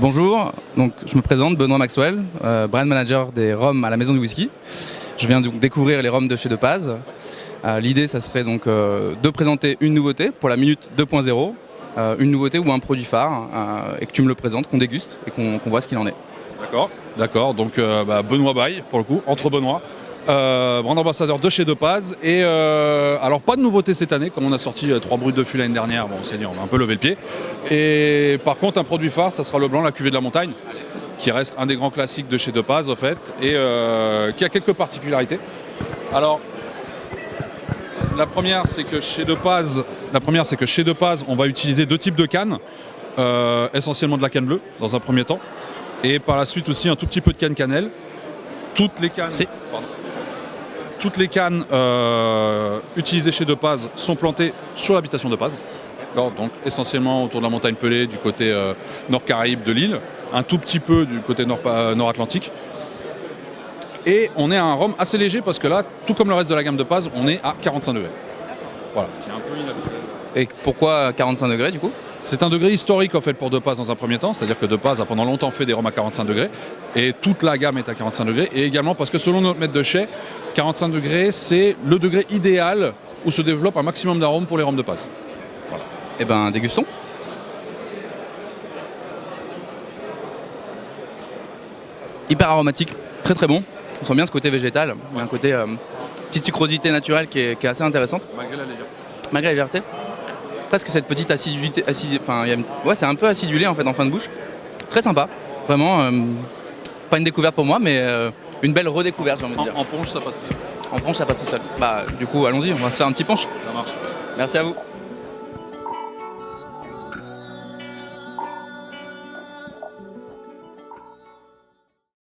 Bonjour, donc je me présente, Benoît Maxwell, brand manager des rhums à la Maison du Whisky. Je viens donc découvrir les rhums de chez De Paz. L'idée, ça serait donc de présenter une nouveauté pour la minute 2.0, une nouveauté ou un produit phare, et que tu me le présentes, qu'on déguste et qu'on voit ce qu'il en est. D'accord. Donc Benoît Baye, pour le coup, entre Benoît. Brand ambassadeur de chez De Paz. Et alors, pas de nouveauté cette année, comme on a sorti 3 brutes de fût l'année dernière. Bon, Seigneur, on a un peu levé le pied. Et par contre, un produit phare, ça sera le blanc, la cuvée de la montagne, qui reste un des grands classiques de chez De Paz, en fait, et qui a quelques particularités. Alors, la première, c'est que chez De Paz, on va utiliser 2 types de cannes, essentiellement de la canne bleue, dans un premier temps, et par la suite aussi un tout petit peu de canne cannelle. Toutes les cannes utilisées chez De Paz sont plantées sur l'habitation de Paz. Donc essentiellement autour de la montagne Pelée, du côté nord Caraïbe de l'île, un tout petit peu du côté nord-atlantique. Et on est à un rhum assez léger parce que là, tout comme le reste de la gamme de Paz, on est à 45 degrés. Voilà, qui est un peu inhabituel. Et pourquoi 45 degrés du coup? C'est un degré historique en fait pour De Paz dans un premier temps, c'est-à-dire que De Paz a pendant longtemps fait des rhums à 45 degrés et toute la gamme est à 45 degrés, et également parce que selon notre maître de chai, 45 degrés c'est le degré idéal où se développe un maximum d'arômes pour les rhums de Paz. Voilà. Eh ben dégustons. Hyper aromatique, très très bon. On sent bien ce côté végétal, il y a un côté petite sucrosité naturelle qui est assez intéressante. Malgré la légèreté. Malgré la légèreté. Presque cette petite acidulité, c'est un peu acidulé en fait en fin de bouche. Très sympa, vraiment. Pas une découverte pour moi, mais une belle redécouverte, j'ai envie de dire. En punch, ça passe tout seul. En punch, ça passe tout seul. Bah, du coup, allons-y, on va se faire un petit punch. Ça marche. Merci à vous.